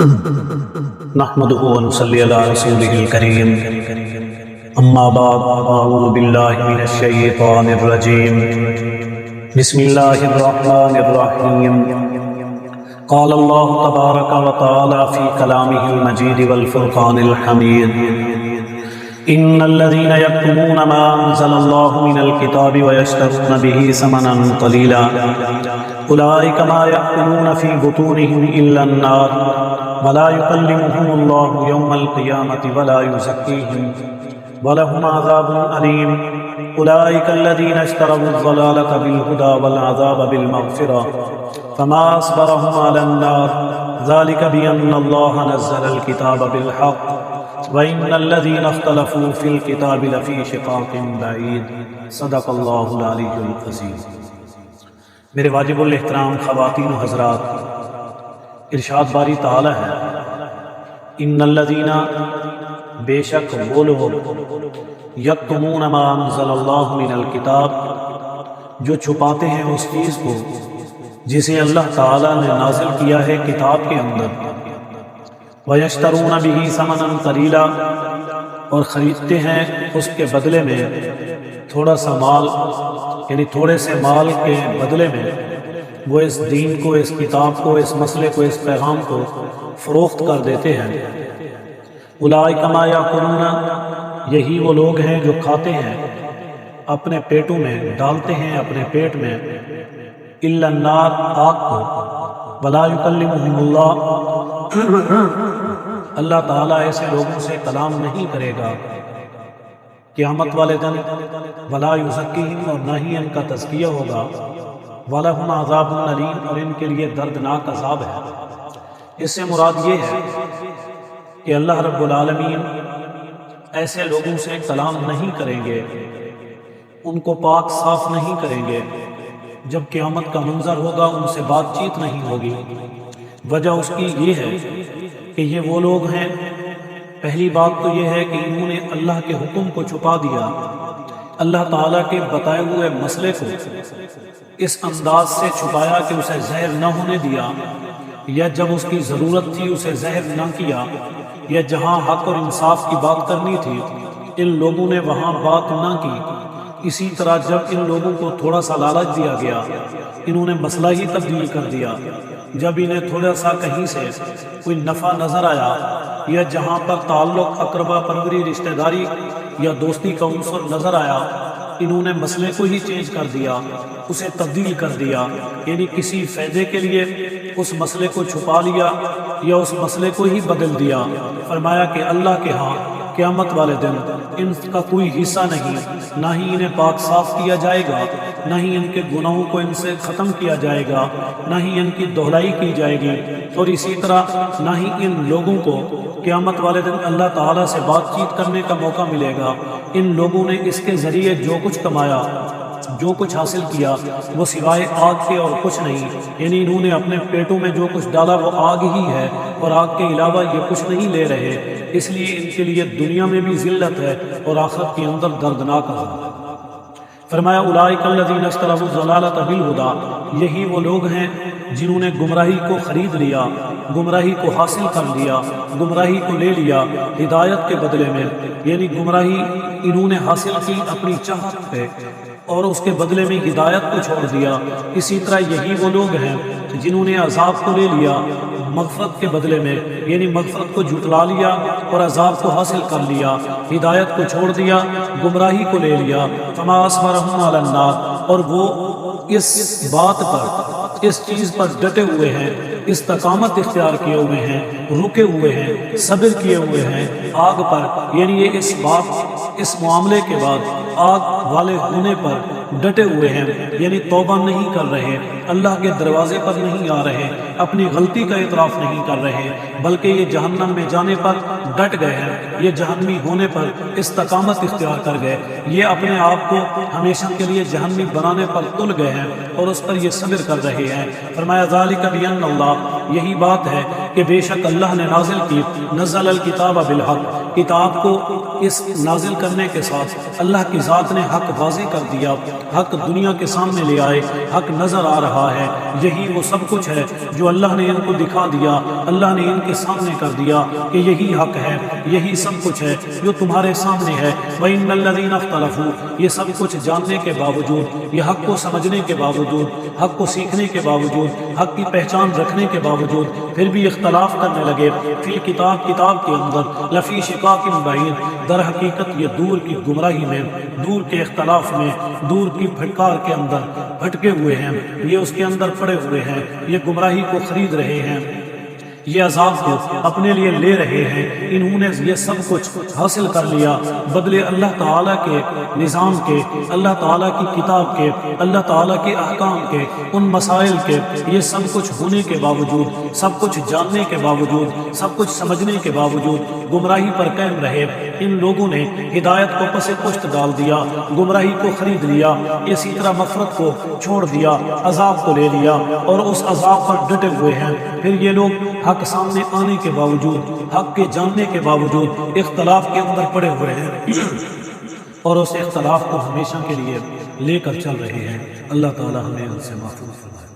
نحمده ونصلي على رسوله الكريم اما بعد اعوذ بالله من الشيطان الرجيم بسم الله الرحمن الرحيم قال الله تبارك وتعالى في كلامه المجيد والفرقان الحميد ان الذين يكتمون ما انزل الله من الكتاب ويشترون به ثمنا قليلا اولئك ما يأكلون في بطونهم الا النار ولا يكلمهم الله يوم القيامة ولا يزكيهم ولهم عذاب أليم أولئك الذين اشتروا الضلالة بالهدى والعذاب بالمغفرة فما أصبرهم على النار ذلك بأن الله نزل الكتاب بالحق وإن الذين اختلفوا في الكتاب لفي شقاق بعيد صدق الله العلي العظيم۔ میرے واجب الاحترام خواتین و حضرات، ارشاد باری تعالی ہے، ان الذین، بے شک وہ لوگ، یکتمون ما انزل اللہ من الکتاب، جو چھپاتے ہیں اس چیز کو جسے اللہ تعالی نے نازل کیا ہے کتاب کے اندر، ویشترون بہ ثمنا قلیلا، اور خریدتے ہیں اس کے بدلے میں تھوڑا سا مال، یعنی تھوڑے سے مال کے بدلے میں وہ اس دین کو، اس کتاب کو، اس مسئلے کو، اس پیغام کو فروخت کر دیتے ہیں۔ اولئک ما یاکلون، یہی وہ لوگ ہیں جو کھاتے ہیں، اپنے پیٹوں میں ڈالتے ہیں، اپنے پیٹ میں، الا النار، آگ کو، ولا یکلمہم اللہ، اللہ تعالیٰ ایسے لوگوں سے کلام نہیں کرے گا قیامت والے دن، ولا یزکیہم، اور نہ ہی ان کا تزکیہ ہوگا، وَلَهُمْ عَذَابٌ أَلِيمٌ، اور ان کے لیے دردناک عذاب ہے۔ اس سے مراد یہ ہے کہ اللہ رب العالمین ایسے لوگوں سے کلام نہیں کریں گے، ان کو پاک صاف نہیں کریں گے۔ جب قیامت کا منظر ہوگا ان سے بات چیت نہیں ہوگی۔ وجہ اس کی یہ ہے کہ یہ وہ لوگ ہیں، پہلی بات تو یہ ہے کہ انہوں نے اللہ کے حکم کو چھپا دیا، اللہ تعالیٰ کے بتائے ہوئے مسئلے کو اس انداز سے چھپایا کہ اسے زہر نہ ہونے دیا، یا جب اس کی ضرورت تھی اسے زہر نہ کیا، یا جہاں حق اور انصاف کی بات کرنی تھی ان لوگوں نے وہاں بات نہ کی۔ اسی طرح جب ان لوگوں کو تھوڑا سا لالچ دیا گیا انہوں نے مسئلہ ہی تبدیل کر دیا۔ جب انہیں تھوڑا سا کہیں سے کوئی نفع نظر آیا، یا جہاں پر تعلق اقربا پروری رشتہ داری یا دوستی کا عنصر نظر آیا، انہوں نے مسئلے کو ہی چینج کر دیا، اسے تبدیل کر دیا، یعنی کسی فائدے کے لیے اس مسئلے کو چھپا لیا یا اس مسئلے کو ہی بدل دیا۔ فرمایا کہ اللہ کے ہاں قیامت والے دن ان کا کوئی حصہ نہیں، نہ ہی انہیں پاک صاف کیا جائے گا، نہ ہی ان کے گناہوں کو ان سے ختم کیا جائے گا، نہ ہی ان کی دہلائی کی جائے گی، اور اسی طرح نہ ہی ان لوگوں کو قیامت والے دن اللہ تعالیٰ سے بات چیت کرنے کا موقع ملے گا۔ ان لوگوں نے اس کے ذریعے جو کچھ کمایا، جو کچھ حاصل کیا، وہ سوائے آگ کے اور کچھ نہیں، یعنی انہوں نے اپنے پیٹوں میں جو کچھ ڈالا وہ آگ ہی ہے، اور آگ کے علاوہ یہ کچھ نہیں لے رہے۔ اس لیے ان کے لیے دنیا میں بھی ذلت ہے اور آخرت کے اندر دردناک عذاب۔ فرمایا اولئک الذین اشتروا الضلالۃ بالہدی، یہی وہ لوگ ہیں جنہوں نے گمراہی کو خرید لیا، گمراہی کو حاصل کر لیا، گمراہی کو لے لیا ہدایت کے بدلے میں، یعنی گمراہی انہوں نے حاصل کی اپنی چاہت پہ اور اس کے بدلے میں ہدایت کو چھوڑ دیا۔ اسی طرح یہی وہ لوگ ہیں جنہوں نے عذاب کو لے لیا مغفرت کے بدلے میں، یعنی مغفرت کو جھٹلا لیا اور عذاب کو حاصل کر لیا، ہدایت کو چھوڑ دیا، گمراہی کو لے لیا۔ فما اصبرهم علی النار، اور وہ اس بات پر، اس چیز پر ڈٹے ہوئے ہیں، استقامت اختیار کیے ہوئے ہیں، رکے ہوئے ہیں، صبر کیے ہوئے ہیں آگ پر، یعنی یہ اس بات، اس معاملے کے بعد آگ والے ہونے پر ڈٹے ہوئے ہیں، یعنی توبہ نہیں کر رہے، اللہ کے دروازے پر نہیں آ رہے، اپنی غلطی کا اعتراف نہیں کر رہے، بلکہ یہ جہنم میں جانے پر ڈٹ گئے ہیں، یہ جہنمی ہونے پر استقامت اختیار کر گئے، یہ اپنے آپ کو ہمیشہ کے لیے جہنمی بنانے پر تل گئے ہیں اور اس پر یہ صبر کر رہے ہیں۔ فرمایا ذالک بأن اللہ، یہی بات ہے کہ بے شک اللہ نے نازل کی نزل الکتاب بالحق، کتاب کو اس نازل کرنے کے ساتھ اللہ کی ذات نے حق واضح کر دیا، حق دنیا کے سامنے لے آئے، حق نظر آ رہا ہے۔ یہی وہ سب کچھ ہے جو اللہ نے ان کو دکھا دیا، اللہ نے ان کے سامنے کر دیا کہ یہی حق ہے، یہی سب کچھ ہے جو تمہارے سامنے ہے۔ وَإِنَّ الَّذِينَ اخْتَلَفُوا، یہ سب کچھ جاننے کے باوجود، یہ حق کو سمجھنے کے باوجود، حق کو سیکھنے کے باوجود، حق کی پہچان رکھنے کے باوجود پھر بھی اختلاف کرنے لگے، فی الکتاب، کتاب کے اندر، لفی شقاق بعید، در حقیقت یہ دور کی گمراہی میں، دور کے اختلاف میں، دور کی پھٹکار کے اندر بھٹکے ہوئے ہیں، یہ اس کے اندر پڑے ہوئے ہیں، یہ گمراہی کو خرید رہے ہیں، یہ عذاب کو اپنے لیے لے رہے ہیں۔ انہوں نے یہ سب کچھ حاصل کر لیا بدلے اللہ تعالیٰ کے نظام کے، اللہ تعالیٰ کی کتاب کے، اللہ تعالیٰ کے احکام کے، ان مسائل کے۔ یہ سب کچھ ہونے کے باوجود، سب کچھ جاننے کے باوجود، سب کچھ سمجھنے کے باوجود گمراہی پر قائم رہے۔ ان لوگوں نے ہدایت کو پس پشت ڈال دیا، گمراہی کو خرید لیا، اسی طرح مغفرت کو چھوڑ دیا، عذاب کو لے لیا اور اس عذاب پر ڈٹے ہوئے ہیں۔ پھر یہ لوگ حق سامنے آنے کے باوجود، حق کے جاننے کے باوجود اختلاف کے اندر پڑے ہوئے ہیں اور اس اختلاف کو ہمیشہ کے لیے لے کر چل رہے ہیں۔ اللہ تعالی ہمیں ان سے محفوظ فرمائے۔